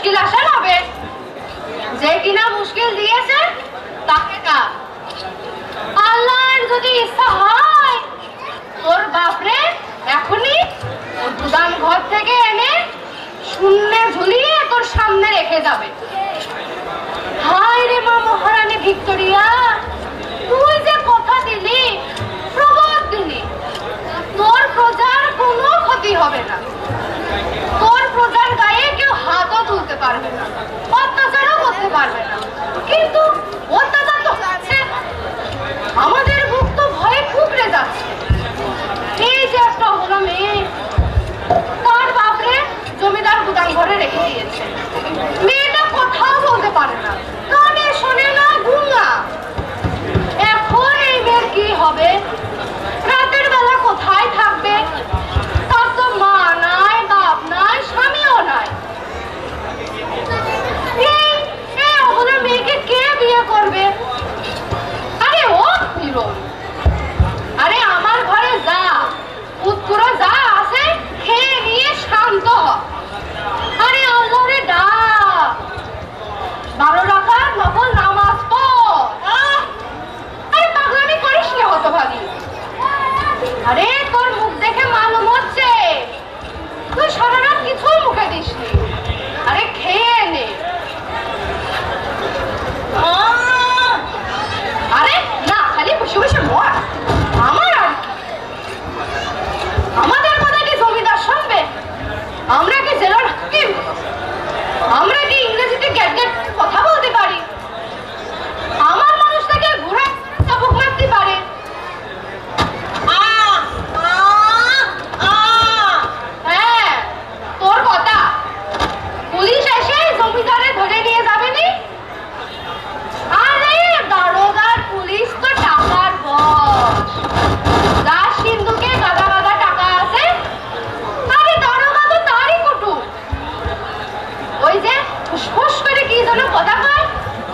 মুশকিল আসান হবে। যে কিনা মুশকিল দিয়েছে তাকে কা আল্লাহর যদি ইচ্ছা হয় তোর বাপরে এখনই গুদাম ঘর থেকে এনে শূন্যে ঝুলিয়ে তোর সামনে রেখে যাবে। হায় রে মা মহারানী ভিক্টোরিয়া, তুই যে কথা দিলি, প্রবাদ দিলি, তোর প্রজার কোনো ক্ষতি হবে না, তোর প্রজার গায়ে কেউ হাতও তুলতে পারবে না, অত্যাচারও করতে পারবে না। কিন্তু অত্যাচার তো হচ্ছে, আমাদের বুক তো ভয়ে কুকড়ে যাচ্ছে। এই যে একটা হলো মেয়ে, তার বাপরে জমিদার গুদাম ঘরে রেখে দিয়েছে। মেয়েটা কথাও বলতে পারে না, কানে শোনে না, গুঙ্গা। এখন এই মেয়ের কি হবে? রাতের বেলা কোথায় থাকবে? তার তো মা নাই, বাপ নাই, স্বামীও নাই। এই অবলা মেয়েকে কে বিয়ে করবে? আরে ও হিরো, আরে আমার ঘরে যা পুত্র যা আছে খেয়ে নিয়ে শান্ত হ। আরে আল্লাহরে ডাক, 12 রাকাত নফল নামাজ পড়। আরে পাগলামি করিস না হতভাগী। আরে তোর মুখ দেখে মালুম হচ্ছে তুই সারা রাত কিছুই মুখে দিসনি। আরে খেয়ে নে। আরে না, খালি বসে বসে মর। আমার আর আমাদের কথা কি জমিদার শুনবে? আমরা কি জেলার হাকিম? আমরা কি ইংরেজিতে গ্যাট কথা বলতে পারি? আমার মানুষটাকে ঘুরে চাবুক মারতে পারে? হ্যাঁ, তোর কথা। পুলিশ এসে জমিদারে ধরে নিয়ে যাবে নি? আরে দারোগার পুলিশ তো টাকার বস। যার সিন্ধুকে গাদা গাদা টাকা আছে, আরে দারোগা তো তারই কুটুম। ওই যে ফুসফুস করে কি যেন কথা কয়,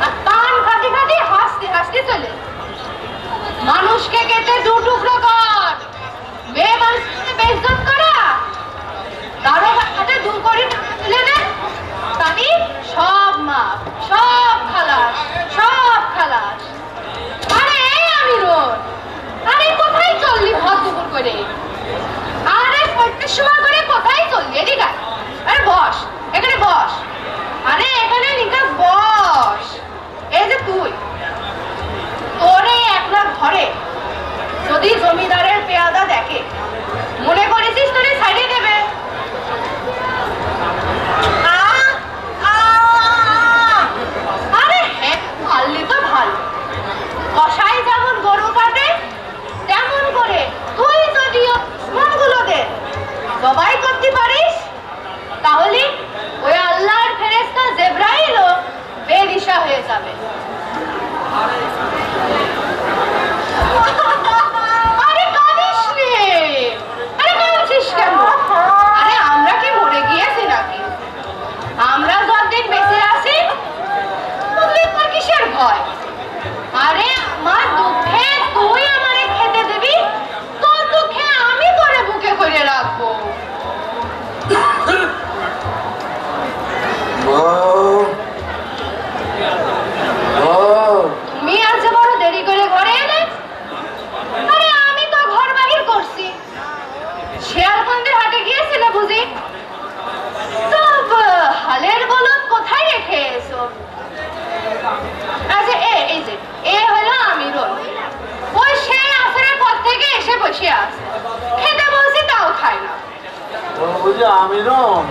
আর কান খাতে খাতে হাসতে হাসতে চলে। মানুষকে কেটে 2 টুকরো কর, মেয়ে মানুষকে বেইজ্জত করা। দারোগা হাতে 2 কোটি টাকা তুলে দে, তাই সব মাপ, সব খালাস, সব খালাস। আরে এই আমিরুল, আরে কোথায় চললি ভর দুপুর করে? আরে পড়তে সময় করে কোথায় চললি? এদিকে আয়। আরে বস, এখানে বস। আরে এখানে নিকা বস। এই যে তুই, তোর এই একলা ঘরে যদি জমিদারের পেয়াদা দেখে, মনে করেছিস তোরে ছাড়িয়ে দেবে? আরে হ্যাঁ, পারলি তো ভালো। কষাই যেমন গরু কাটে তেমন করে তুই যদি মনগুলো দে জবাই করতে পারিস, তাহলে ওই আল্লাহর ফেরেশতা জিবরাইলও বেদিশা হয়ে যাবে। আরে কাঁদিস নে, আরে কাঁদছিস কেন? আরে আমরা কি মরে গিয়েছি নাকি? আমরা যতদিন বেঁচে আছি ততদিন তোর কিসের ভয়? আরে আমার দুঃখে তুই আমারে খেতে দিবি, তোর দুঃখে আমি তোরে বুকে করে রাখবো। তুমি আজ বড় দেরি করে ঘরে এলে? আরে আমি তো ঘর বাহির করছি। শেয়ারকন্দের হাটে গিয়েছিলে বুঝি? তো হালের বলদ কোথায় রেখে এসো? আচ্ছা এই যে এ হলো আমিরুল, ওই সেই আসরের পর থেকে এসে বসে আছে। খেতে বলছি তাও খায় না। আমিরুল?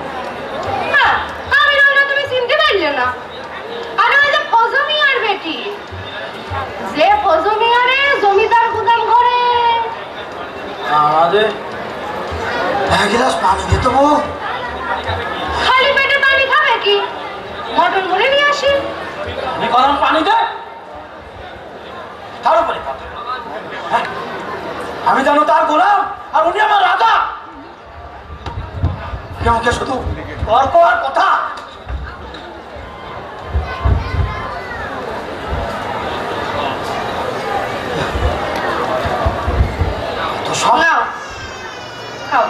হ্যাঁ, আমিরুল না, তুমি চিনতে পারলে না? আরে ওই যে ফজু মিয়ার বেটি, যে ফজু মিয়ারে জমিদার গুদাম ঘরে। আমাদের এক গ্লাস পানি দিতে বল। খালি পেটে পানি খাবে কি? মটন মুড়ি নিয়ে আসি। গরম পানি দে, তার উপরে আমি জানো তার গোলাম, আর উনি আমার রাজা। আমাকে শুধু তর্ক আর কথা। তো সব খাও।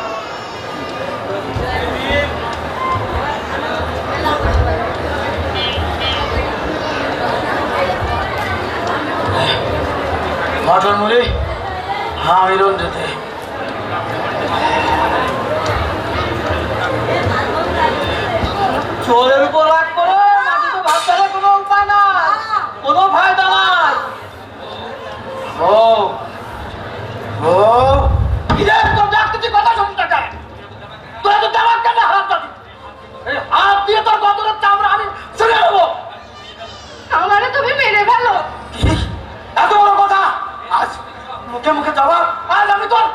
মটর মুড়ি আমি রঞ্জিতে চোরের উপর রাগ করে মাটিতে ভাত ফেলে কোনো উপায় নাই, কোনো ফায়দা নাই। ও ও কি রে, তোর ডাকতেছি কথা শুনতে চাই, তোরা তো দেওয়ার কেন হাত দাবি? এই হাত দিয়ে তোর গতরের চামড়া আমি ছিঁড়ে নেবো। আমারে তুমি মেরে ফেলো। কি এত বড় কথা? আজ মুখে মুখে জবাব, আজ আমি তোর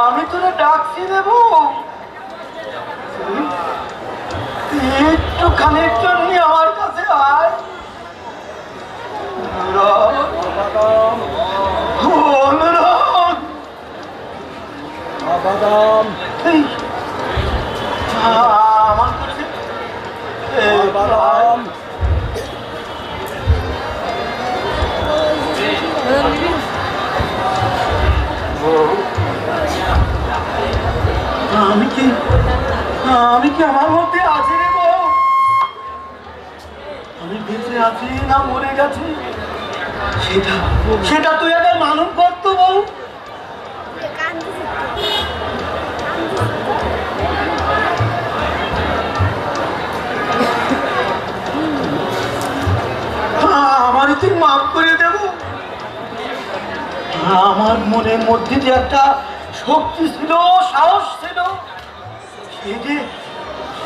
আমি তোরা ডাকছি দেব একটু খানির জন্য আমার কাছে আয়। আমার আমি কি আমার মধ্যে আছি রে বউ? আমি বেঁচে আছি না মরে গেছি সেটা সেটা তুই আগে মালুম করতো বউ। আমারই তুই মাফ করে দেব। আমার মনের মধ্যে যে একটা শক্তি ছিল, সাহস ছিল,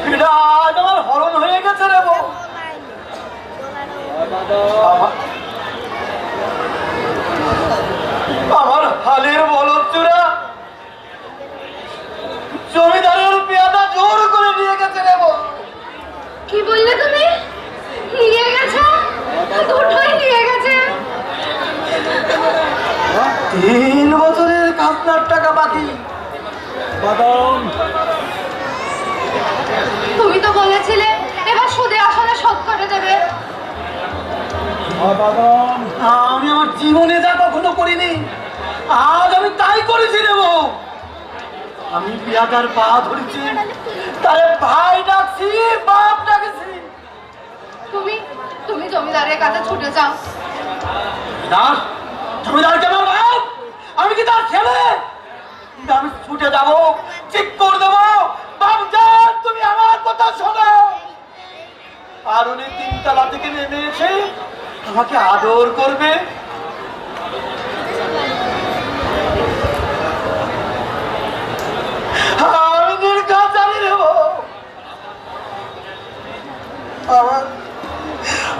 সেটা আজ আমার হরণ হয়ে গেছে রে বউ। আমার হালের বলদ চূড়া জমিদারের পেয়াদা জোর করে নিয়ে গেছে রে বউ। কি বললে তুমি? নিয়ে গেছে? দুটোই নিয়ে গেছে। 3 বছরের খাজনার টাকা বাকি। বাদাম তুমি তো বলেছিলে এবার সুদে আসলে শোধ করে দেবে। আমি আমার জীবনে যা কখনো করিনি, আজ আমি তাই করেছি রে বউ। আমি পেয়াদার পা ধরেছি, তারে ভাই ডাকছি, বাপ ডাকছি। তুমি তুমি জমিদারের কাছে ছুটে যাও। দাস জমিদার কেমন বাপ? আমি কি তার ছেলে? আমি ছুটে যাবো, ঠিক করে দেবো, বাপ যান তুমি আমার কথা শোনো। আর উনি 3 তলা থেকে নেমে এসে আমাকে আদর করবে। আমি নির্ঘাত জানি নেব।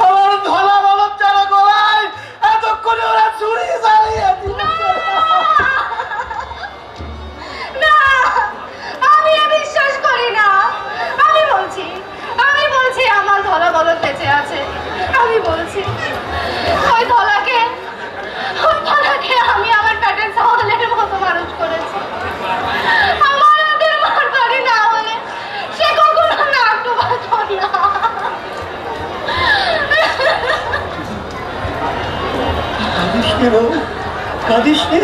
আমার ধলা বলদ যারা গলায় এতক্ষণে ওরা চুরি চালিয়ে দিয়েছে। না, আমি বিশ্বাস করি না। আমি বলছি আমার ধলা বলদ বেঁচে আছে। আমি বলছি ওই ধলাকে আমি আমার পেটের চাওয়ালের মতো মানুষ করেছি। আমার ওদের মারবাড়ি না হলে সে কখনো নাক ডুবাতো না। কাঁদিস নে বউ, কাঁদিস নে।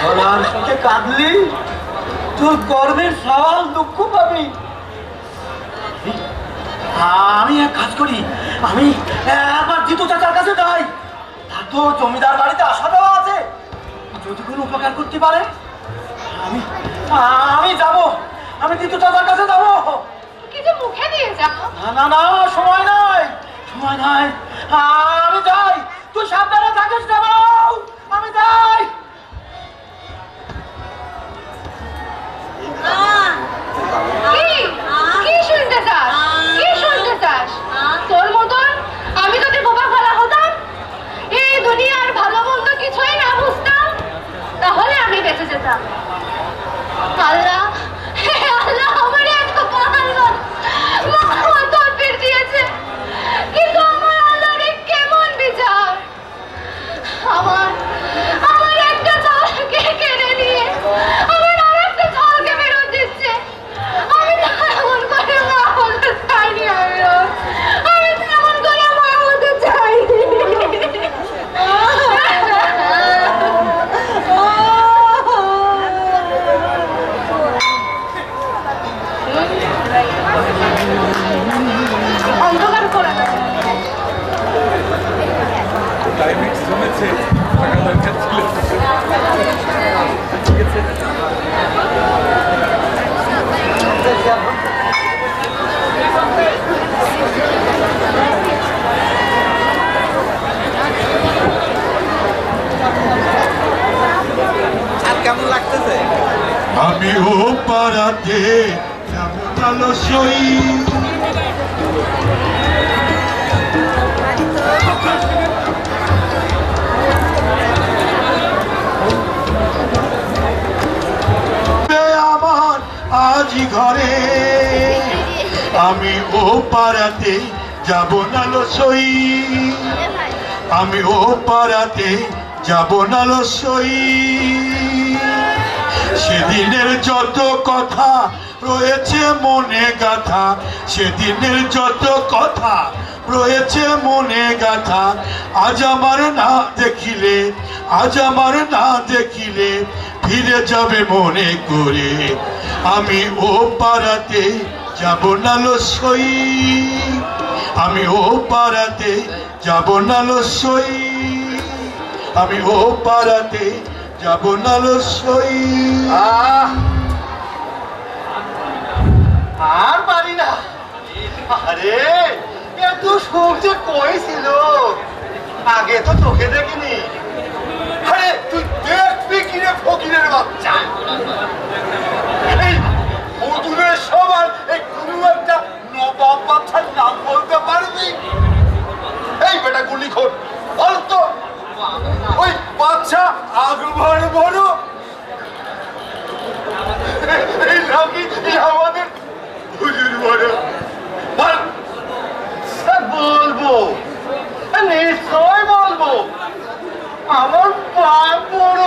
ধলার সাথে কাঁদলি তোর গর্বের সওয়াল দুঃখ পাবি। আমি এক কাজ করি, আমি একবার জিতু চাচার কাছে যাই। তার তো জমিদার বাড়িতে আসা দেওয়া আছে, যদি কোনো উপকার করতে পারে আমি আমি যাব। আমি জিতু চাচার কাছে যাব। কিছু মুখে দিয়ে যাও। না না না, সময় নাই, সময় নাই। আমি যাই, তুই সাবধানে থাকিস না বউ। আমি যাই। কি শুনতে চাস? কি শুনতে চাস? তোর মতন আমি যদি বোকা ফেলা হতাম, এই চলে যেতাম। আল্লাহ, হে আল্লাহ, আমার এত কাল তদবির দিয়েছে, কিন্তু আমার আল্লাহর কেমন বিচার! আমার আমার একটা চালকে কেড়ে নিয়ে আমার আরেকটা চালকে ফেরত দিচ্ছে। আমি তেমন করে মা হতে চাইনি, আমি তেমন করে মা হতে চাইনি। অন্ধকার করে না। ক্লাইমেক্স জমেছে টাকা দরকার ছিল ঠিক আছে আর কেমন লাগতেছে আমি ও পাড়াতে যেমন আলস্যই আমার আজি ঘরে আমি ও পাড়াতে যাব না লসই আমি ও পাড়াতে যাব না লসই সেদিনের যত কথা রয়েছে মনে গাথা সেদিনের যত কথা রয়েছে মনে গাথা আজ আমার না দেখিলে আজ আমার না দেখিলে ফিরে যাবে মনে করে আমি ও পাড়াতে যাব না লসই আমি ও পাড়াতে যাব না লসই আমি ও পাড়াতে যাব না লসই আর পারি না। আরে এত সুখ যে কই ছিল, আগে তো চোখে দেখিনি। আরে তুই দেখবি কিরে ফকিরের বাচ্চা, এই মধুরের সবার এই কোনো একটা নবাব বাচ্চার নাম বলতে পারবি? এই বেটা গুলিখোর বল তো, ওই বাচ্চা আগবার বড় এই নাকি আমাদের হুজুর বড়? বলবো, নিশ্চয় বলবো। আমার বাপ বড়,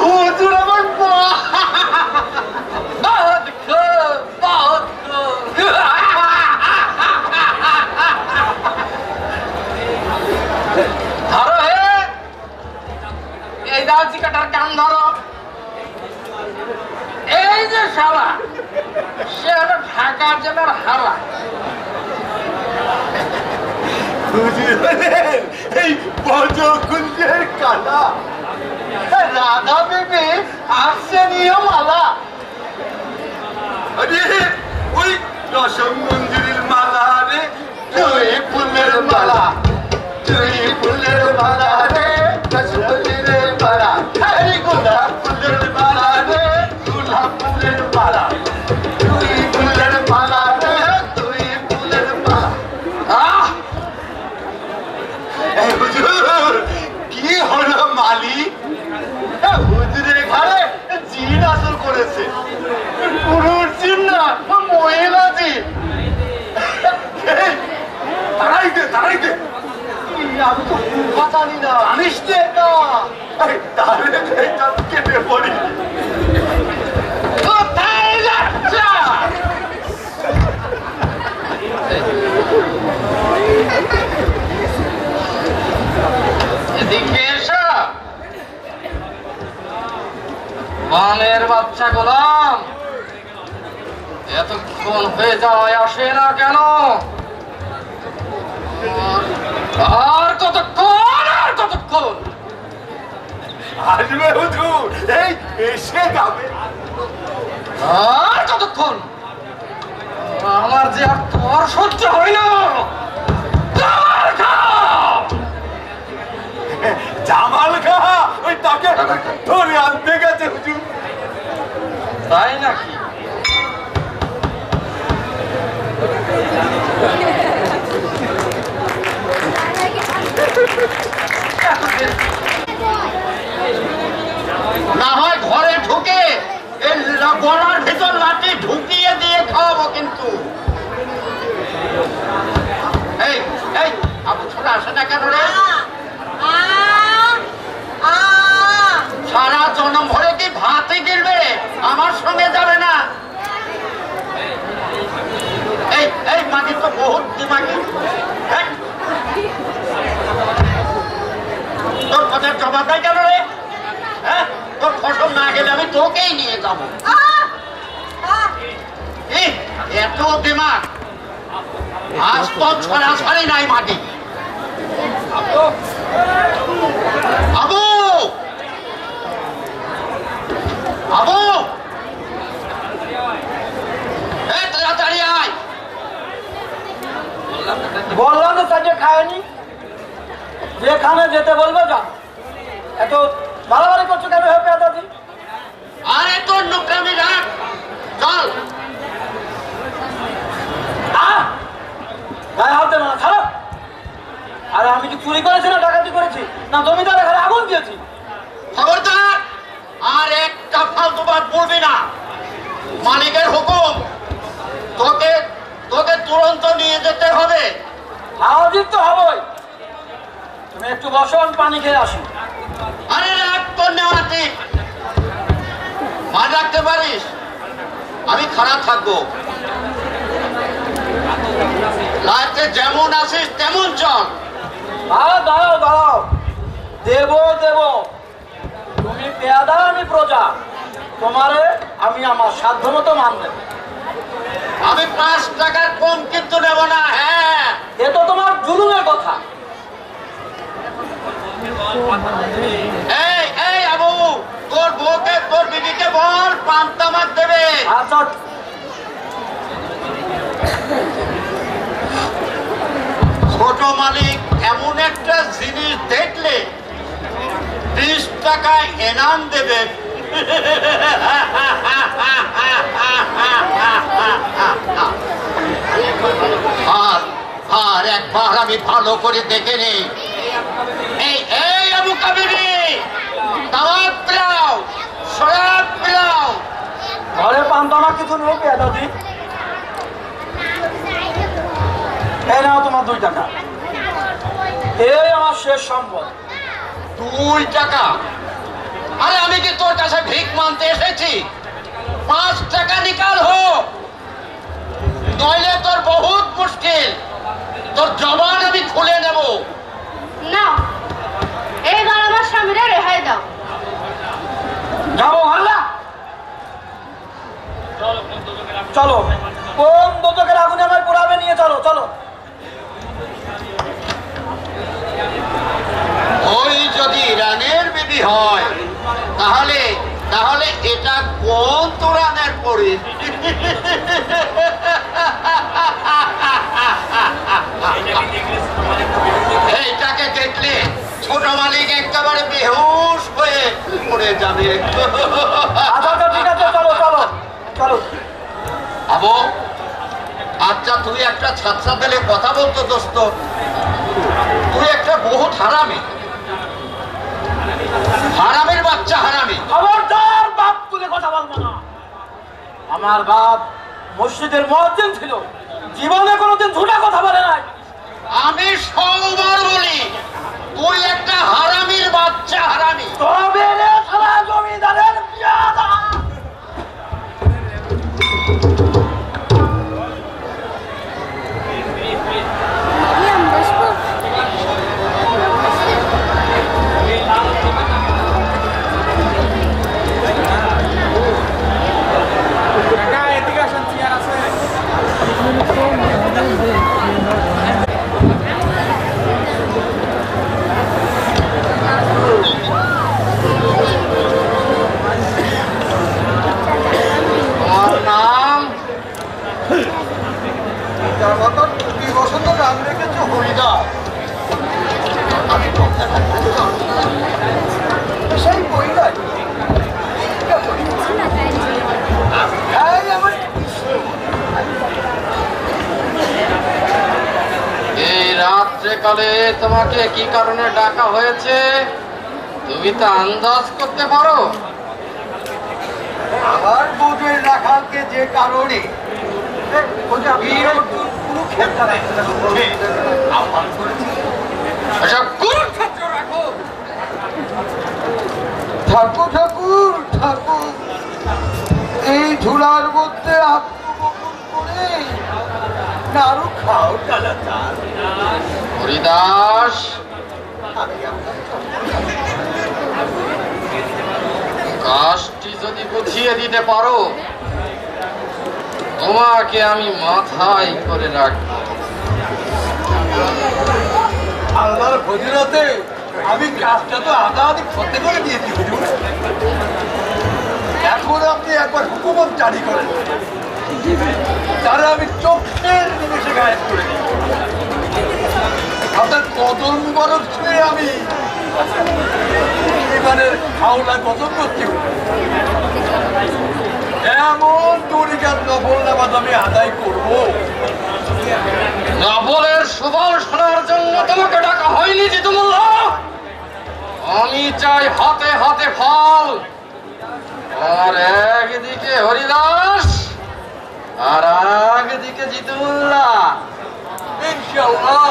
হুজুর আমার ধরো হে, এই দাওজি কাটার কান ধরো। এই যে শালা, সে হলো ঢাকা জেলার হালা। এই বজকুঞ্জের কালা রাধা বেবে আসছে নিয়ে মালা। আরে ওই দশম মন্দিরের মালা রে, তুই ফুলের মালা, তুই ফুলের মালা রে, দশম মন্দিরের মালা, এই গোলাপ ফুলের মালা রে, গোলাপ ফুলের মালা, তুই ফুলের মালা রে, তুই ফুলের মালা। হুজুর কি হলো মালিক? হুজুরের ঘরে জিন আসর করেছে। পুরুষ জিন না, মহিলা জিন। তারাই দে আমি তো কথা জানি না। জানিস না? তাহলে কেটে পড়ি। কোথায় যাচ্ছ? এদিকে এসো, বানের বাচ্চা গোলাম। এতক্ষণ হয়ে যায়, আসে না কেন? আর কতক্ষণ, আর কতক্ষণ? আসবে হুজুর, এই এসে যাবে। আর কতক্ষণ? আমার যে আর তোর সহ্য হয় না। জামাল খা ওই তাকে ধরে আনতে গেছে হুজুর। তাই নাকি? না হয় ঘরে ঢুকে এই গলার ভিতর লাঠি ঢুকিয়ে দিয়ে খাওয়াবো কিন্তু। এই এই আবু ছোটা আসে না কেন রে? সারা জনম ভরে কি ভাতই গিলবে, আমার সঙ্গে যাবে না? এই এই মাটি তো বহুত দিমাগি। তোর কথার জবাব দেয় কেন রে? হ্যাঁ, তোর ফসল না গেলে আমি তোকেই নিয়ে যাবো। এত দিমাগ, আজ তো ছড়াছড়ি নাই মাটি। আবু আবু তাড়াতাড়ি আয়। বললাম তো সাজে খায়নি, যেখানে যেতে বলবে যা। এত বাড়াবাড়ি করছো কেন হে পেদাদি? আরে তোর নোকরামি রাখ, চল। গায়ে হাত দেবে না, ছাড়ো। আরে আমি কি চুরি করেছি না ডাকাতি করেছি না জমিদারের ঘরে আগুন দিয়েছি? খবরদার, আর একটা ফালতু বাদ বলবি না। মালিকের হুকুম, তোকে তোকে তুরন্ত নিয়ে যেতে হবে। হাজির তো হবই। তুমি একটু বসো, আমি পানি খেয়ে আসি। আরে রাখ তোর নেওয়া ঠিক, মা রাখতে পারিস। আমি খারাপ থাকবো, লাইফে যেমন আসিস তেমন চল। দাঁড়াও দাঁড়াও, দেব দেব। তুমি পেয়াদা, আমি প্রজা। তোমারে আমি আমার সাধ্য মতো মান দেব। আমি 5 টাকার কম কিন্তু নেব না। হ্যাঁ, এ তো তোমার জুলুমের কথা। এই এই আবু, তোর বউকে তোর বিবিকে বল পান্তা মাছ দেবে। আচ্ছা, ছোট মালিক এমন একটা জিনিস দেখলে 20 টাকায় এনাম দেবে। আর একবার আমি ভালো করে দেখে নেই। এই এই আবু কাবিরি, দাওয়াত পিলাও, শরাব পিলাও। ঘরে পান্তানা কিছু নেই পেয়াদাদি? এই নাও তোমার 2 টাকা। এই আমার শেষ সম্পদ। 2 টাকা? আরে আমি কি তোর কাছে ভিক মানতে এসেছি? 5 টাকা নিকাল হোক, নইলে তোর বহুত মুশকিল। তোর জবান আমি খুলে নেব। না, এইবার আমার স্বামীরা রেহাই দাও। যাবো হাল্লা। চলো, কোন দোতকের আগুনে আমায় পোড়াবে, নিয়ে চলো চলো। ওই যদি ইরানের বিবি হয় তাহলে তাহলে এটা কোন তুরানের পরি? এইটাকে দেখলে ছোট মালিক একেবারে বেহুশ হয়ে পড়ে যাবে। আচ্ছা ঠিক আছে, চলো চলো চলো। আবু, আচ্ছা তুই একটা ছাত্রা পেলে কথা বলতো দোস্ত। তুই একটা বহুত হারামি, হারামের বাচ্চা, হারামি। খবরদার, বাপ তুলে কথা বলবো না। আমার বাপ মসজিদের মুয়াজ্জিন ছিল, জীবনে কোনোদিন ঝুটা কথা বলে নাই। আমি সবার বলি তুই একটা হারামির বাচ্চা, হারামি। তবে রে সারা জমিদারের পেয়াদা। কাকা এদিকে আসেন, চেয়ার আছে। আর নাম বসন্ত নাম রেখেছো হরিদাস। সেই হরিদাস এই রাত্রে কালে তোমাকে কি কারণে ডাকা হয়েছে তুমি তো আন্দাজ করতে পারো। আমার বোধের রাখালকে যে কারণে বীর অর্জুন কুরুক্ষেত্রে আহ্বান করেছে। এসব কুরুক্ষেত্র রাখো। ঠাকুর ঠাকুর ঠাকুর, এই ঝুলার মধ্যে আত্মগোপন করে নাড়ু খাও কালাচার। হরিদাস, কাজটি যদি বুঝিয়ে দিতে পারো, তোমাকে আমি মাথায় করে রাখবো। আল্লাহর ফজিলতে আমি কাজটা তো আধা আধি ক্ষতি করে দিয়েছি হুজুর। এখন আপনি একবার হুকুমত জারি করেন, তারা আমি চোখের নিমেষে গায়েব করে দিই। আপনার কদম মুবারক ছুঁয়ে আমি এবারের হাওলা কদম করছি। এমন তরিকার নফল নামাজ আমি আদায় করবো, নবলের সুবল শোনার জন্য তোমাকে ডাকা হয়নি জিতুল্লাহ। আমি চাই হাতে হাতে ফল। আর একদিকে হরিদাস, আর একদিকে জিতুল্লাহ। ইনশাআল্লাহ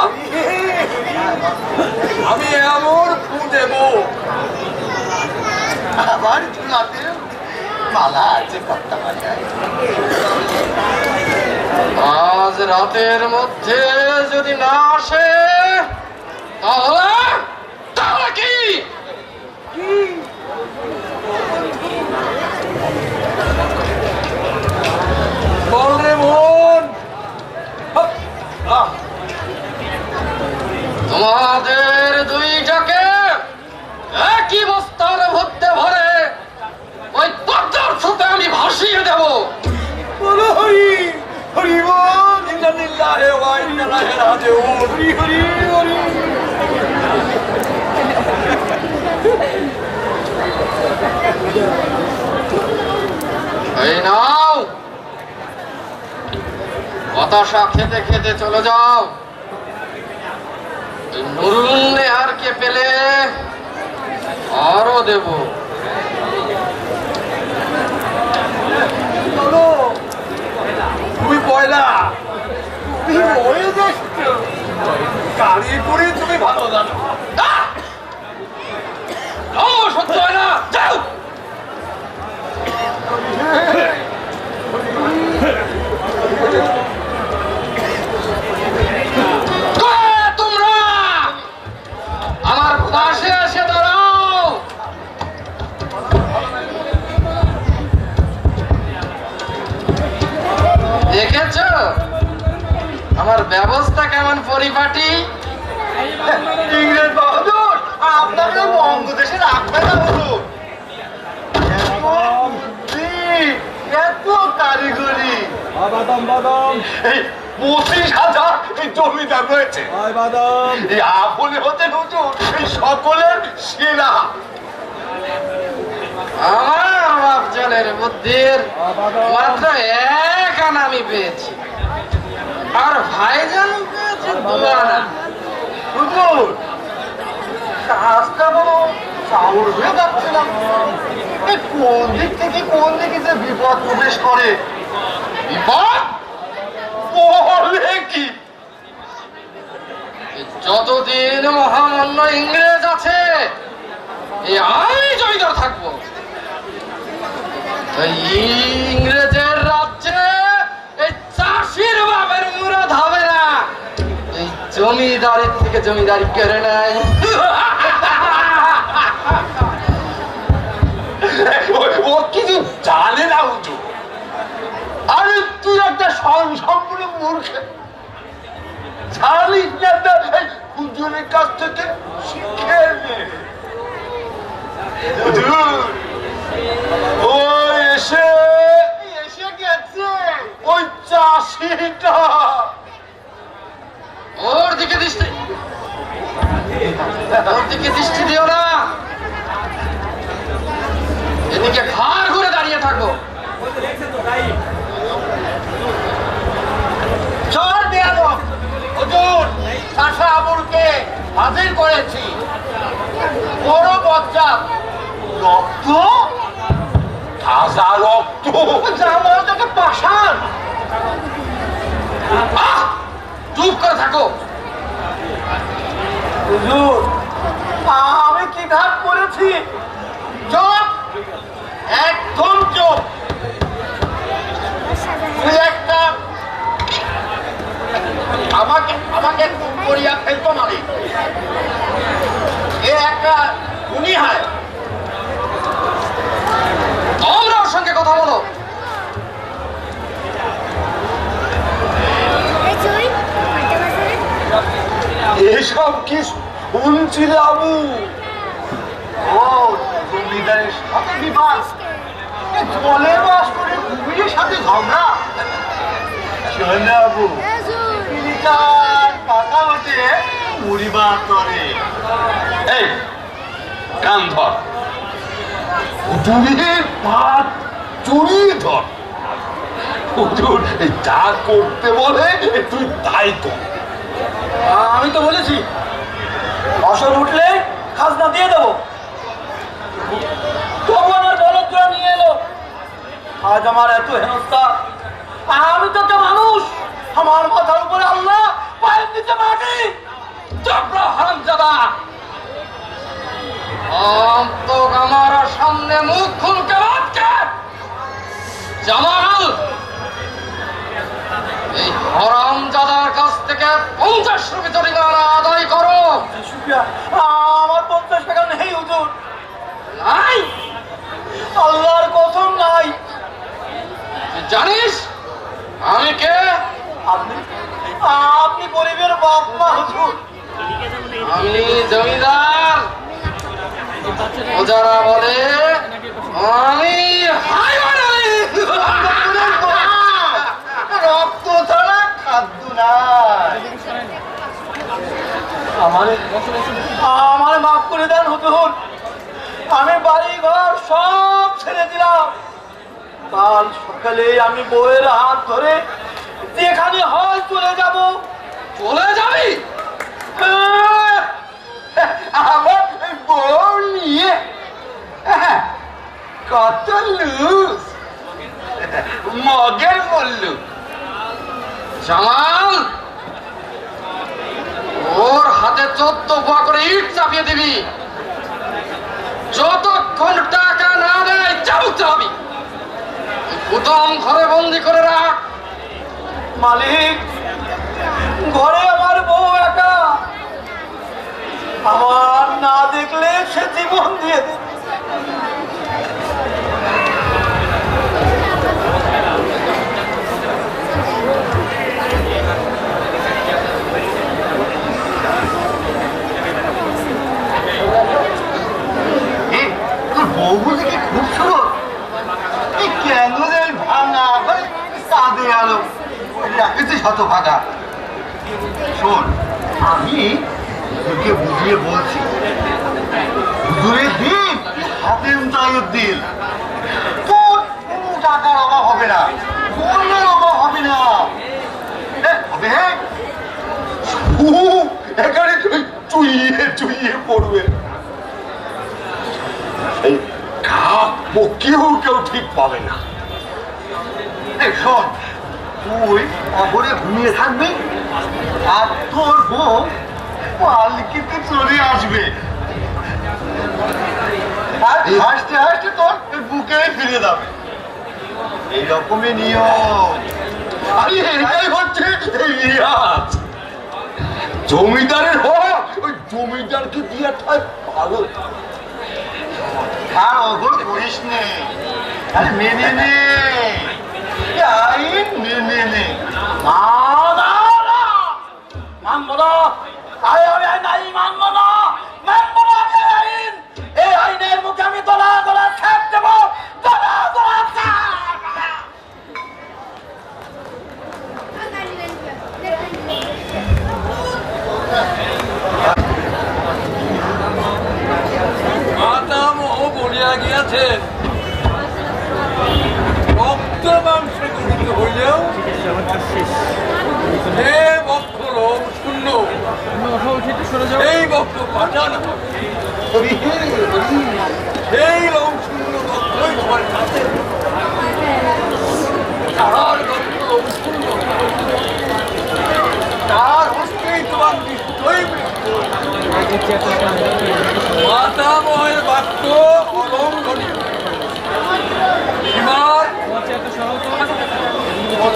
আমি এমন ফু দেব, আমার ঝুলাতে মালা আছে কর্তা বাজায়। আজ রাতের মধ্যে যদি না আসে, তাহলে তাহলে কি? বল রে মন। তোমাদের দুইটাকে একই বস্তার মধ্যে ভরে ওই পদ্মার সাথে আমি ভাসিয়ে দেব। বলো হরি হরি বল। ইন্না লিল্লাহি ওয়া ইন্না ইলাইহি রাজিউন। হরি হরি হরি। এই নাও, হতাশা খেতে খেতে চলে যাও। এই নুরুল নেহারকে পেলে আরো দেব। বলো তুমি পয়লা, তুমি মরে যাচ্ছ। গাড়ি করে তুমি ভালো জানো। সত্য হয় না, যাও। তোমরা আমার পাশে এসে দাঁড়াও। দেখেছ আমার ব্যবস্থা কেমন পরিপাটি? ইংরেজ বাহাদুর আপনাকে বঙ্গদেশে রাখবে না হুজুর। এত কারিগরি। বাদাম বাদাম এই 25,000 এই জমিদার রয়েছে। বাদাম এই আপনি হতেন হুজুর এই সকলের সেরা। আমার বাপজনের বুদ্ধির মাত্র এক আনা আমি পেয়েছি, আর ভাইজান পেয়েছে 2 আনা। হুজুর কাজটা বলো চাউর হয়ে যাচ্ছিলাম। এই কোন দিক থেকে কোন দিকে যে বিপদ প্রবেশ করে। বিপদ বলে কি? যতদিন মহামান্য ইংরেজ আছে, এই আমি জমিদার থাকবো। এই ইংরেজের রাজ্যে এই চাষির বাপের মুরাদ হবে না। এই জমিদারের থেকে জমিদারি কেড়ে নেয়। ও কিছু জানে না হুজুর। আরে তুই একটা সম্পূর্ণ মূর্খ। জানিস না তো এই হুজুরের কাছ থেকে শিখে নে। হুজুর ও এসে গেছে ওই চাষিটা। ওর দিকে দৃষ্টি দিও না, এদিকে ঘাড় ঘুরে দাঁড়িয়ে থাকো। চল বেয়াদব। হুজুর চাষা আবুলকে হাজির করেছি। ও বড় বজ্জাত। রক্ত, তাজা রক্ত, আমার কাছে পাষাণ। আহ! চুপ করে থাকো। হুজুর, আমি কি ঘাট করেছি? চুপ, একদম চুপ। তুই একটা আমাকে আমাকে করিয়া ফেলতো মালিক। এ একটা উনি হয়। তোমরা ওর সঙ্গে কথা বলো। এসব কি শুনছিলে আবু? ও জমিদারের সাথে বিবাদ, জলে বাস করে কুমিরের সাথে ঝগড়া। শোনে আবু, তিনি তার কাকা বটে, মুড়িবার করে। এই কান ধর, হুজুরের পাত চড়িয়ে ধর। হুজুর যা করতে বলে তুই তাই কর। আমি তো বলেছি ফসল উঠলে খাজনা দিয়ে দেবো। তবু আমার বলদরা নিয়ে এলো। আজ আমার এত হেনস্থা। আমি তো একটা মানুষ, আমার মাথার উপরে আল্লাহ, পায়ের নিচে মাটি। চপ্রা হারামজাদা, তো আমার সামনে মুখ খুলকে বাঁচকে। জামাল, এই হারামজাদার কাছ থেকে 50 রুপি জরিমানা আদায় করো। শুক্রিয়া। আমার 50 টাকা নেই হুজুর, নাই? আল্লাহর কসম নাই। তুই জানিস আমি কে? আপনি আপনি গরিবের বাপ মা হুজুর। আমি জমিদার। ওজারা বলে আমি হাইওয়ান আলী। রক্ত ছাড়া খাদ্য নাই। আমার মাফ করে দেন হুজুর। আমি বাড়ি ঘর সব ছেড়ে দিলাম। কাল সকালে আমি বউয়ের হাত ধরে যেখানে হয় চলে যাব। চলে যাবি? আমার বউ নিয়ে কত লুজ, মগের বললু। জামাল, ওর হাতে 14 পোয়া করে ইট চাপিয়ে দিবি। যতক্ষণ টাকা না দেয় চাবুক চাবি। গুদাম ঘরে বন্দি করে রাখ। মালিক, ঘরে আমার বউ একা। আমার না দেখলে সে জীবন দিয়ে দেবে। বউগুলি কি খুব সুন্দর, কেন যেন ভাঙা ভাই কাঁদে আলো রাখেছে শত ভাগা। শোন, আমি তোকে বুঝিয়ে বলছি, হুজুরের দিন হাতেম তাইয়ের দিন, তোর কোনো টাকার অভাব হবে না, অন্যের অভাব হবে না। হবে এখানে চুইয়ে চুইয়ে পড়বে। এই কাপ কেউ কেউ ঠিক পাবে না। শোন, তুই অপরে ঘুমিয়ে থাকবি আর তোর বউ পালকিতে চলে আসবে আর হাসতে হাসতে তোর বুকে ফিরে যাবে। এইরকমই নিয়ম। আরে এটাই হচ্ছে রিয়াজ। জমিদারের হক ওই জমিদারকে দিয়ে ঠাই পাগল। আর অগর করিস নে, আরে মেনে নে, আইন মেনে নে। মানবো না, আমি আইন নাই মানবো না, মানবো না আমি আইন। এই আইনের মুখে আমি দলা দলা ছাপ দেবো, দলা দলা ছাপ। মাতামহ বলিয়া গিয়াছেন, রক্ত মাংসে গঠিত হইলেও যে বক্ষ লোভ শূন্য, এই বক্ষ পাঠান। হরি হরি। সেই লৌসুন্দ দত্তই তোমার কাছে তাহার গল্প লৌসুন্দ তার হস্তেই তোমার নিশ্চয়ই মৃত্যু। মাতামহের বাক্য অলঙ্ঘনীয় সীমার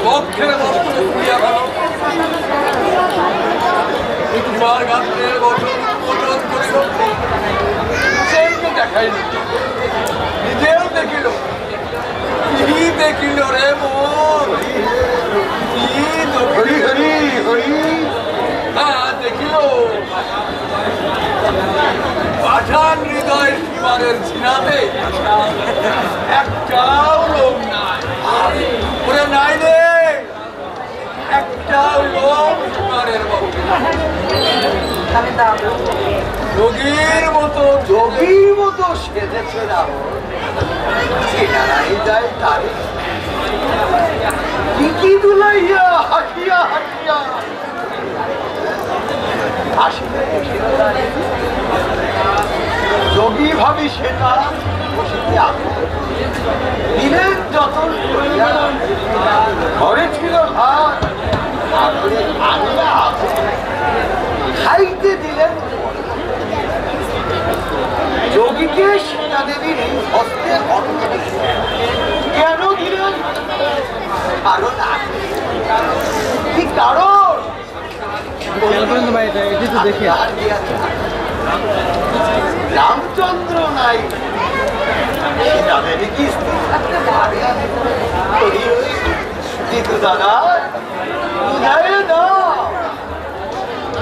বক্ষের বস্ত্র খুলিয়া গেল সীমার গাত্রের বচন উন্মোচন করিল সেইকে দেখাইল নিজেও দেখিল কি দেখিল রে মন কি হরি হরি হরি। হ্যাঁ দেখিল পাঠান হৃদয় সীমারের ছিনাতে একটাও লোক নাই ওরে নাই রে একটাও লোক সীমারের বক্ষে যোগীর মতো যোগীর মতো সেজেছে রাবণ, চেনারাই যায় তারে কি দুলাইয়া হাসিয়া হাসিয়া হাসিতে বসিল তারে। যোগী ভাবি সেটা বসিতে আসে দিলেন যতন করিয়া। ঘরে ছিল ভাত আদরে আনিয়া আছে খাইতে দিলেন। যোগীকে সীতা দেবীর হস্তে অন্ন দিলেন। কেন দিলেন? কারণ আছে। কি কারণ? রামচন্দ্র নাই, সীতা দেবী কি স্থির থাকতে পারে? কিন্তু দাদা বুঝাই দাও।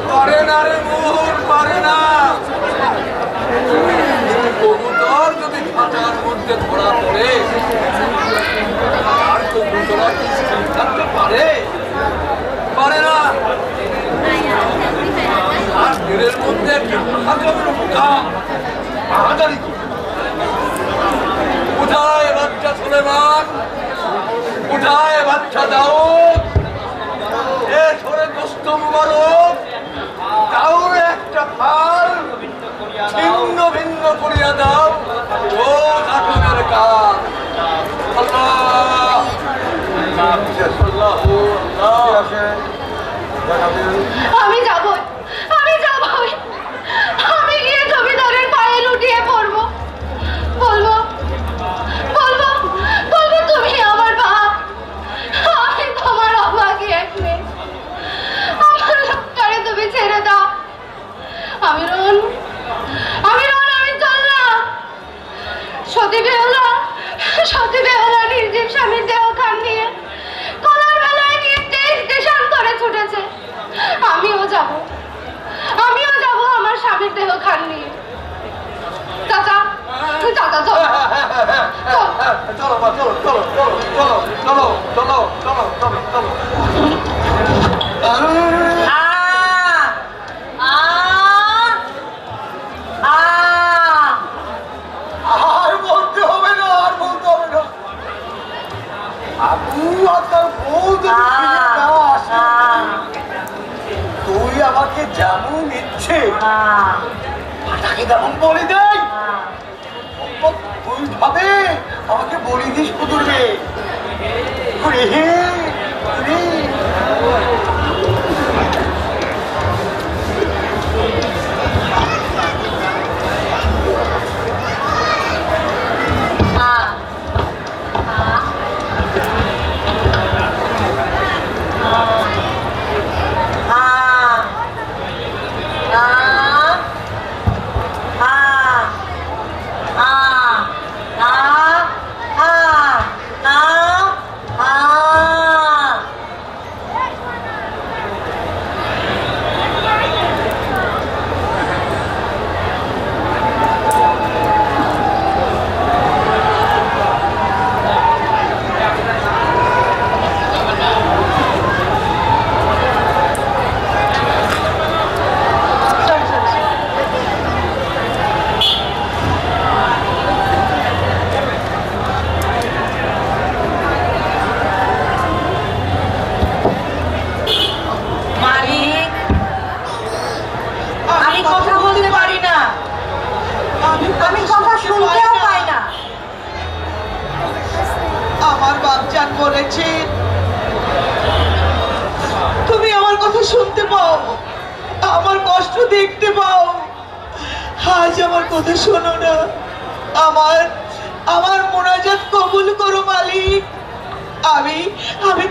পারে না রে মোহন পারে না কবুতর যদি খাঁচার মধ্যে ধরা পড়ে আর কবুতরা কি স্থির থাকতে পারে? পারে না। আর ঘেরের মধ্যে একটা হাজারের মুখা হাজারি কোথায় বাচ্চা সুলেমান, কোথায় বাচ্চা দাউদ, এ ধরে দোস্ত মুবারক কাউর একটা ফাল ছিন্ন ভিন্ন করিয়া দাও ও আগুনের কাজ। আল্লাহ আমি যাবো, আমি যাবো, আমি গিয়ে জমিদারের পায়ে লুটিয়ে পড়বো, বলবো বলবো বলবো তুমি আমার বাপ, আমি তোমার অভাগী এক মেয়ে, আমার লোকটারে তুমি ছেড়ে দাও। আমি রন আমি চললাম। সতী বেহুলা নির্জীব স্বামীর দেহ খান নিয়ে কলার বেলায় নিয়ে দেশ দেশান করে ছুটেছে। আমিও যাব আমার স্বামীর দেহ খান নিয়ে। চাচা চাচা চলো চলো মা, চলো চলো চলো চলো চলো চলো চলো চলো চলো। আর বলতে হবে না, আর বলতে হবে না। আপু আর তার বউ যদি ফিরে না আসে, তুই আমাকে যেমন ইচ্ছে তাকে তেমন বলি দেয়। তুই ভাবে আমাকে বলি দিস কুদুরবে। বাপজান বলেছে তুমি আমার কথা শুনতে পাও, আমার কষ্ট দেখতে পাও। আজ আমার কথা শোনো না, আমার মোনাজাত কবুল করো মালিক। আমি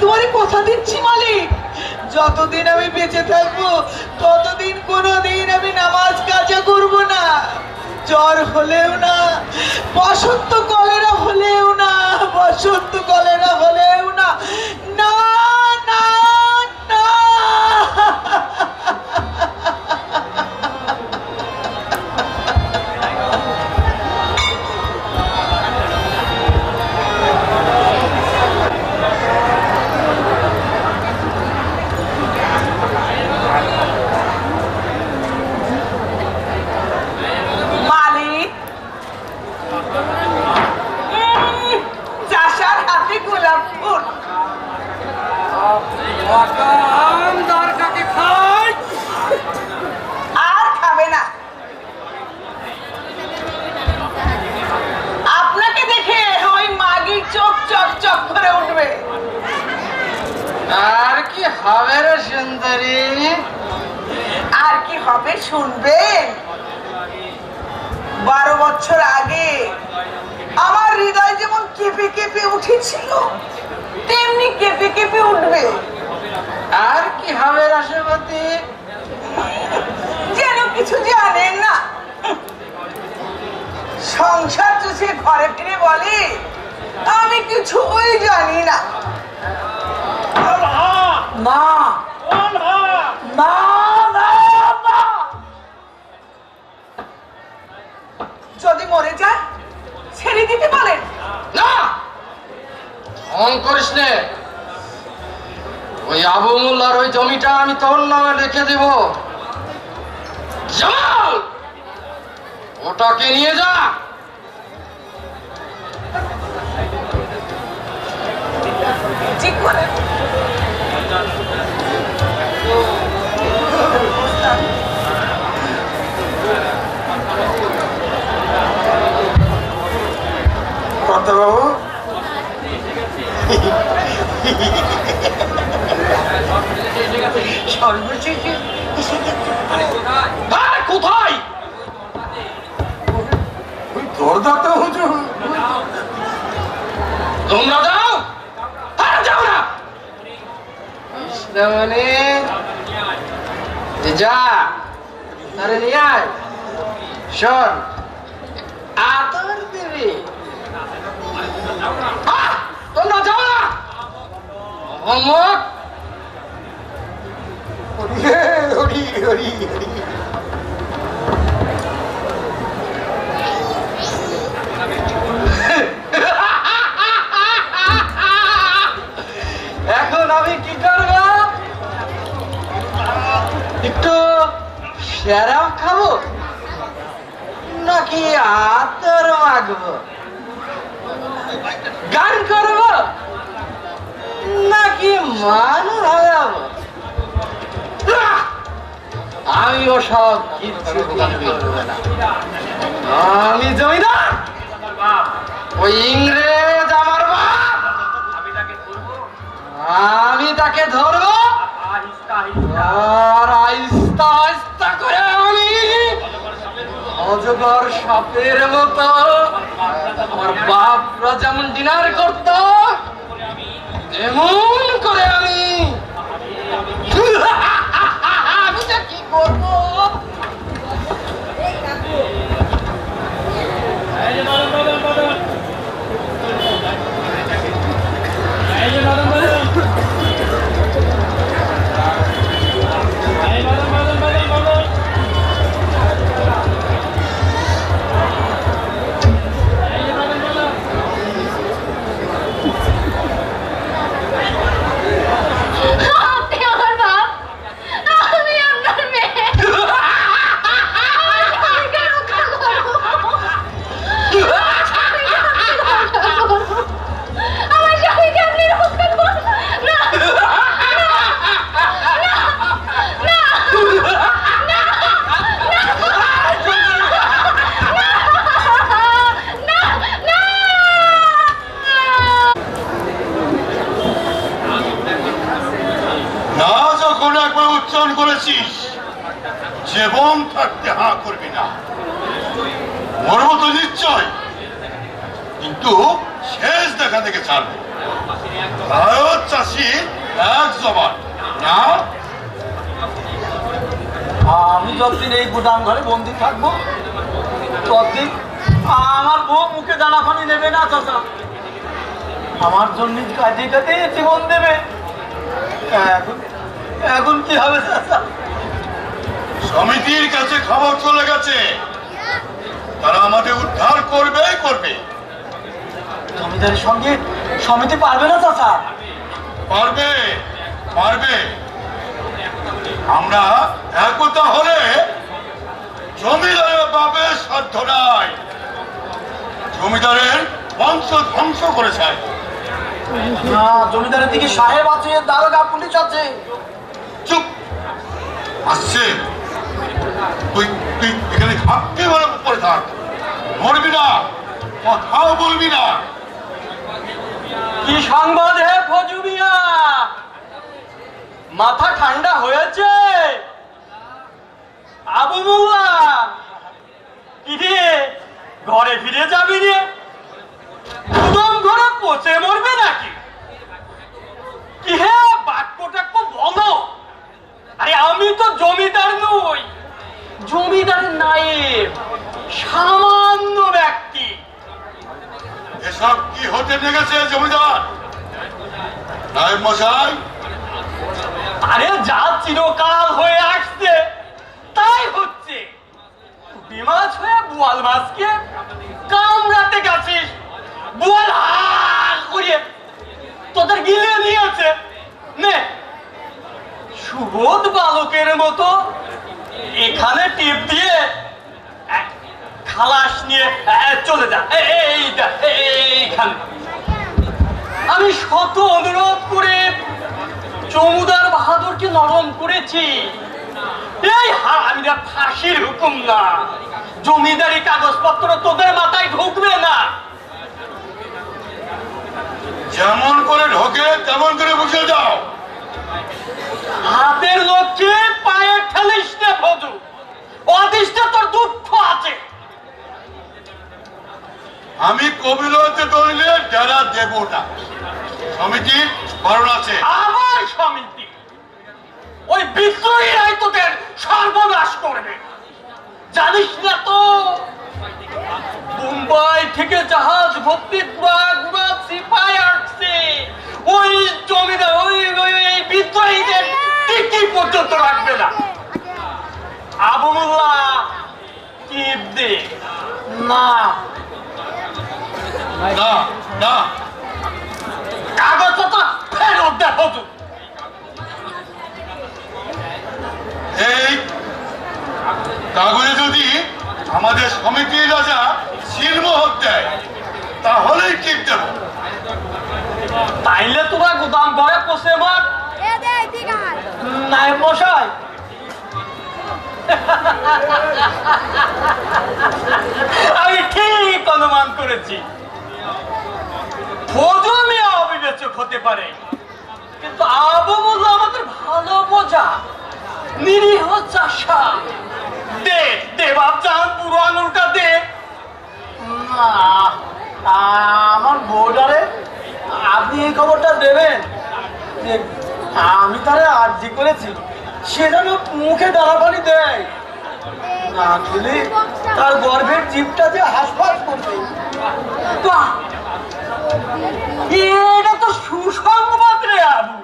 তোমার কথা দিচ্ছি মালিক, যতদিন আমি বেঁচে থাকবো ততদিন কোনোদিন আমি নামাজ কাজা করব না। জ্বর হলেও না, বসন্ত কলেরা হলেও না, বসন্ত কলেরা হলেও না, না না না। মালিক, চাষার হাতে গোলাপ ফুল। আর খাবে না, আপনাকে দেখে ওই মাগির চোখ চক চক করে উঠবে। আর কি হবে রে সুন্দরী? আর কি হবে শুনবেন? 12 বছর আগে আমার হৃদয় যেমন কেঁপে কেঁপে উঠেছিল তেমনি কেঁপে কেঁপে উঠবে। আর কি হবে রাষ্ট্রপতি? যেন কিছু জানেন না। সংসার চষে ঘরে ফিরে বলে আমি কিছুই জানি না। না না না না, যদি মরে যায় ছেড়ে দিতে বলেন। না, অন করিস নে। ওই আবু মোল্লার ওই জমিটা আমি তোর নামে লিখে দেব। জামাল, ওটাকে নিয়ে যা। ঠিক করে কর্তাবাবু, সর্বশেষে এসে দেখতে আরে কোথায়? দরদা তো হুজুর। তোমরা যাও। আর যাও না। মানে যা, তারে নিয়ে আয়। শোন, আতর দিবি। তোমরা যাও না। অমুক হরি হরি হরি। এখন আমি কি করব? একটু সেরাও খাবো নাকি আতর মাখবো? গান করব নাকি মান হারাবো? আমি ও সব কিছু করবো না। আমি জমিদার, ওই ইংরেজ আমার বাপ। আমি তাকে ধরবো আর আস্তে আস্তে করে আমি অজগর সাপের মতো আমার বাপরা যেমন ডিনার করত এমন করে আমি কি করবো? জীবন থাকতে হাঁ করবি না। মরবো তো নিশ্চয়, কিন্তু শেষ দেখা দেখে ছাড়বো। ভারত চাষি এক জবান না। আমি যতদিন এই গুদাম ঘরে বন্দি থাকবো ততদিন আমার বউ মুখে দানা পানি নেবে না চাচা, আমার জন্য কাজে কাজে জীবন দেবে। এখন এখন কি হবে চাচা? সমিতির কাছে খবর চলে গেছে, তারা আমাদের উদ্ধার করবেই করবে। জমিদারের সঙ্গে সমিতি পারবে না চাচা? পারবে পারবে। আমরা একতা হলে জমিদারের বাপের সাধ্য নাই। জমিদারের বংশ ধ্বংস করেছে। না, জমিদারের দিকে সাহেব আছে, দারোগা পুলিশ আছে। চুপ, আসছে। তুই তুই এখানে থাকতে বলে পড়ে থাক, মরবি না, কথাও বলবি না। কি সংবাদ হে ফজু মিয়া? মাথা ঠান্ডা হয়েছে? আবু মোল্লা কি রে, ঘরে ফিরে যাবি রে? গুদাম ঘরে পচে মরবে নাকি? কি হে, বাক্যটা খুব বলো। আরে আমি তো জমিদার নই, জমিদারের নায়েব, সামান্য ব্যক্তি। এসব কি হতে লেগেছে জমিদার নায়েব মশাই? আরে যা চিরকাল হয়ে আসছে তাই হচ্ছে। পুঁটি মাছ হয়ে বোয়াল মাছকে কামড়াতে গেছিস, বোয়াল হাল করিয়ে তোদের গিলে নিয়েছে। নে, সুবোধ বালকের মতো এখানে টিপ দিয়ে খালাস নিয়ে চলে যা। এইখানে আমি শত অনুরোধ করে চৌমুদার বাহাদুরকে নরম করেছি। এই হারামিরা ফাঁসির হুকুম না, জমিদারি কাগজপত্র তোদের মাথায় ঢুকবে না। যেমন করে ঢোকে তেমন করে বুঝে যাও। হাতের লোককে পায়ে ঠেলিস না ফজু, অদৃষ্টে তোর দুঃখ আছে। আমি কবিলতে দইলে ডেরা দেব না, সমিতির বারণ আছে। আমার সমিতি ওই বিদ্রোহীরাই তোদের সর্বনাশ করবে, জানিস না তো? মুম্বাই থেকে জাহাজ ভর্তি গুড়া সিপাই আসছে, ওই জমিদার ওই বিদ্রোহীদের টিকি পর্যন্ত রাখবে না। আবু মোল্লা টিপ দে না, না না, কাগজপত্র ফেরত দে ফজু। এই কাগজে যদি আমাদের সমিতির রাজা সিলমোহর দেয় তাহলেই টিপ দেব। তাইলে তোরা গুদাম ঘরে পচে মার। নায়েব মশাই, আমি ঠিক অনুমান করেছি ফজু মিয়া অবিবেচক হতে পারে, কিন্তু আবু মোল্লা আমাদের ভালো বোঝা, নিরীহ চাষা। দে দে বাপ জান, পুরো আঙুলটা দে। আমার বোর্ডারে আপনি এই খবরটা দেবেন যে আমি তারে আর্জি করেছি, সে যেন মুখে দানা পানি দেয়, না দিলে তার গর্ভের জীবটা যে হাসপাস করবে। বাহ, এটা তো সুসংবাদ রে আবু।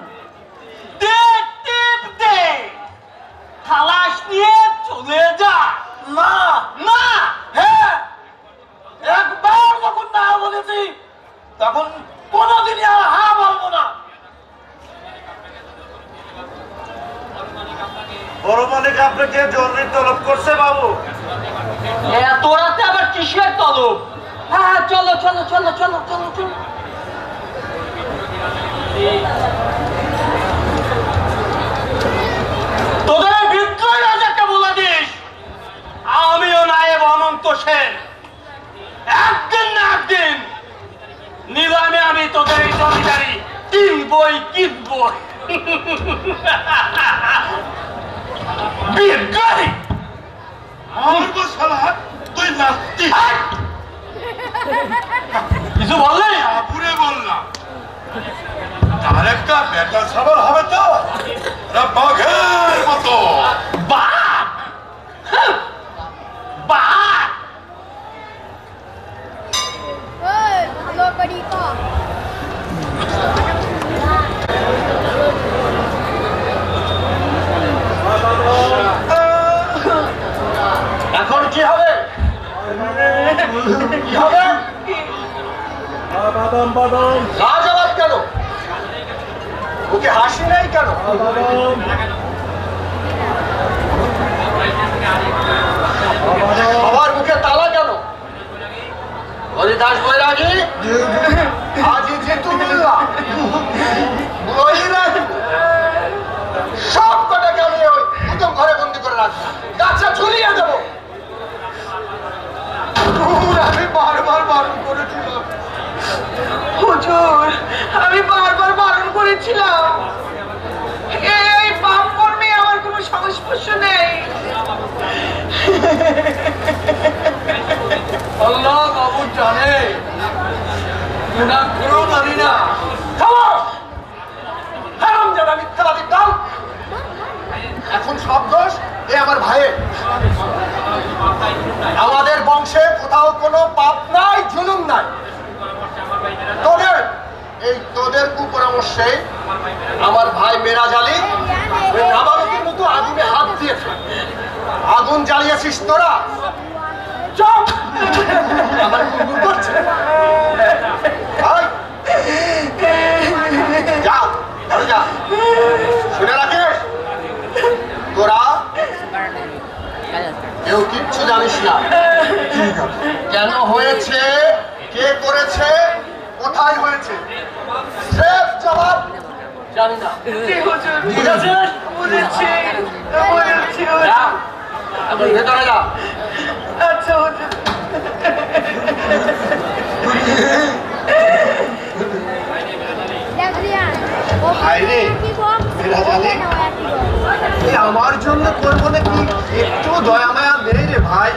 দে টিপ দে, খালাস নিয়ে চলে যা। না না, হ্যাঁ, একবার যখন না বলেছি তখন কোনোদিনই আর হ্যাঁ বলবো না। বড় মালিক আপনাকে জরুরি তলব করছে বাবু। এত রাতে আবার কিসের তলব? হ্যাঁ, চলো চলো চলো চলো চলো চলো। তোদের বিদ্রোহী রাজাকে বলে দিস আমিও নায়েব অনন্ত সেন, একদিন না একদিন নিলামে আমি তোদের এই জমিদারি কিনবই কিনবই। বিদ্রোহী মারবো শালা তুই নাচতি কিছু বললে? আপুরে বললাম তার একটা বেটা সবার হবে তো ওরা বাঘের মতো বাঘ! হ্যাঁ, বাঘ! এখন কি হবে? কি হবে? লাজবাব কেন? ওকে হাসি নেই কেন? সবার মুখে তালা কেন? হরিদাস বৈরাগী আজি জিতুল্লাহ বৈরাগী সব কটাকে আমি ওই উত্তম ঘরে বন্দি করে রাখবো, গাছা ঝুলিয়ে দেবো। আমি বারবার বারণ করেছিলাম। হুজুর, আমি বারবার বারণ করেছিলাম। এই পাপ কর্মে আমার কোনো সংস্পর্শ নেই। আল্লাহ বাবু জানে গুনাহ কোনো জানি না। হারামজাদা মিথ্যাবাদী দল। এখন সব দোষ এ আমার ভাইয়ের। আমাদের বংশে কোথাও কোনো পাপ নাই, জুলুম নাই। তোদের কুপরামর্শে আমার ভাই মেরাজ আলী ওই নাবালকের মতো আগুনে হাত দিয়েছে। আগুন জ্বালিয়েছিস তোরা। চুপ! আমার কুকুর করছে। এই, যা, ঘরে যা। শুনে রাখিস, তোরা কেউ কিচ্ছু জানিস না। কেন হয়েছে, কে করেছে, কোথায় হয়েছে, স্রেফ জবাব জানি না। জি হুজুর, বুঝেছিস? বুঝেছি, বুঝেছি যা, হুজুর। এখন ভেতরে যা। আচ্ছা হুজুর। ভাইরে, মেরাজ আলী, এই আমার জন্য করবো নাকি একটু দয়া মায়া নেই রে ভাই।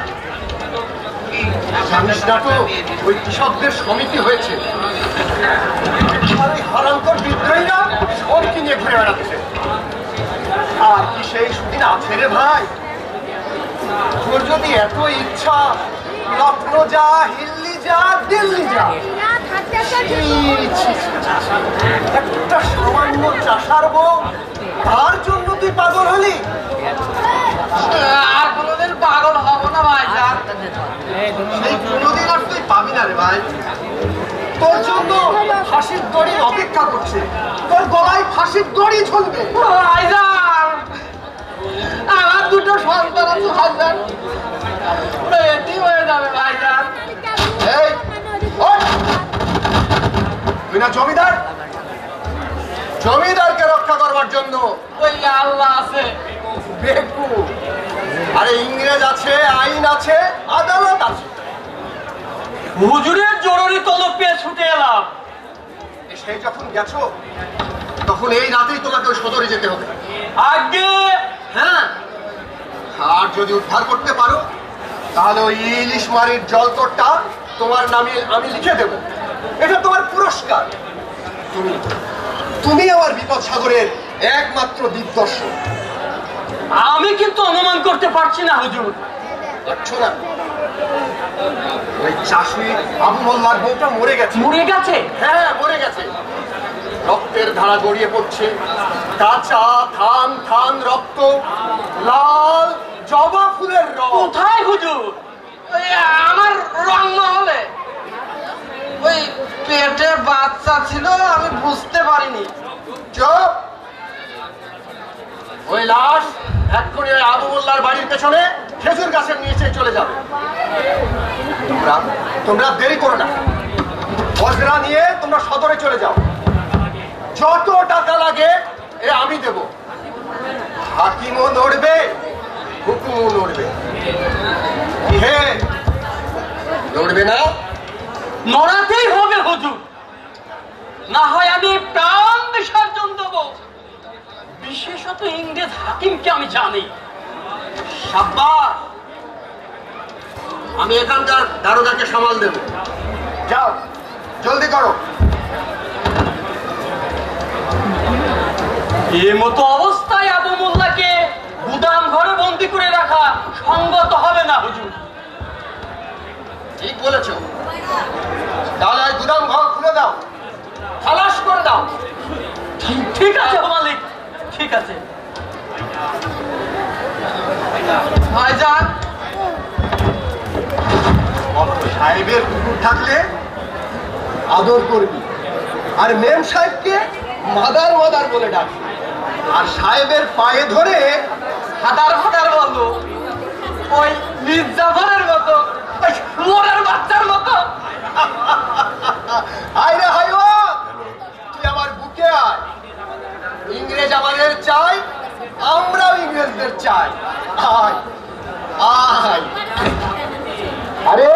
জানিস না তো ওই কৃষকদের সমিতি হয়েছে, আর ওই হারাঙ্কর বিদ্রোহীরা সবকে নিয়ে ঘুরে বেড়াচ্ছে। আর কি সেই সুদিন আছে রে ভাই? তোর যদি এত ইচ্ছা, লখনৌ যা, হিল্লি যা, দিল্লি যা। একটা সামান্য চাষার বউ, তার জন্য তুই পাগল হলি? আর কোনোদিন পাগল হব না ভাইজান। সেই কোনোদিন আর তুই পাবি না রে ভাই। তোর জন্য ফাঁসির দড়ি অপেক্ষা করছে, তোর গলায় ফাঁসির দড়ি ঝুলবে। ভাইজান, আমার দুটো সন্তান আছে ভাইজান, ওরা এতিম হয়ে যাবে ভাইজান। এই, ওঠ! তুই না জমিদার? জমিদারকে রক্ষা করবার জন্য ওই আল্লাহ আছে। বেকুব। আরে ইংরেজ আছে, আইন আছে, আদালত আছে। হুজুরের জরুরি তলব পেয়ে ছুটে এলাম। সেই যখন গেছো তখন এই রাতেই তোমাকে ওই সদরে যেতে হবে। আগে হ্যাঁ, আর যদি উদ্ধার করতে পারো তাহলে ওই ইলিশ মারির জলতরটা তোমার নামে আমি লিখে দেব। এটা তোমার পুরস্কার। তুমি তুমি আমার বিপদ সাগরের একমাত্র দিগদর্শক। আমি কিন্তু অনুমান করতে পারছি না হুজুর। পারছো না? ওই চাষি আবু মোল্লার বউটা মরে গেছে। মরে গেছে? হ্যাঁ, মরে গেছে। রক্তের ধারা গড়িয়ে পড়ছে, কাঁচা থান থান রক্ত, লাল জবা ফুলের রং। কোথায় হুজুর? ওই আমার রং হলে ওই পেটে বাচ্চা ছিল, আমি বুঝতে পারিনি। চুপ! ওই লাশ এক্ষুনি ওই আবু মোল্লার বাড়ির পেছনে খেজুর গাছের নিচে চলে যাবে। তোমরা তোমরা দেরি করো না, বজরা নিয়ে তোমরা সদরে চলে যাও। যত টাকা লাগে এ আমি দেব। হাকিমও নড়বে, হুকুমও নড়বে। কি হে, নড়বে না? নড়াতেই হবে হুজুর, না হয় আমি প্রাণ বিসর্জন দেব। বিশেষত ইংরেজ হাকিমকে আমি জানি। সাব্বাস! আমি এখানকার দারোগাকে সামাল দেব। যাও, জলদি করো। এই মতো অবস্থায় আবু মোল্লাকে গুদাম ঘরে বন্দি করে রাখা সঙ্গত হবে না হুজুর। ঠিক বলেছো। তাহলে এই গুদাম ঘর খুলে দাও, খালাস করে দাও। ঠিক আছে মালিক, ঠিক আছে। ভাইজান, সাহেবের কুকুর থাকলে আদর করবি, আর মেম সাহেবকে মাদার মাদার বলে ডাকবি, আর সাহেবের পায়ে ধরে হাদার হাদার বলবো, ওই মির্জাফরের মতো, ওই মোড়ের বাচ্চার মতো। আয় রে হাই ও, তুই আমার বুকে আয়। ইংরেজ আমাদের চাই, আমরাও ইংরেজদের চাই। আয় আয়। আরে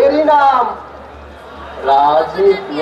এরই নাম রাজনীতি।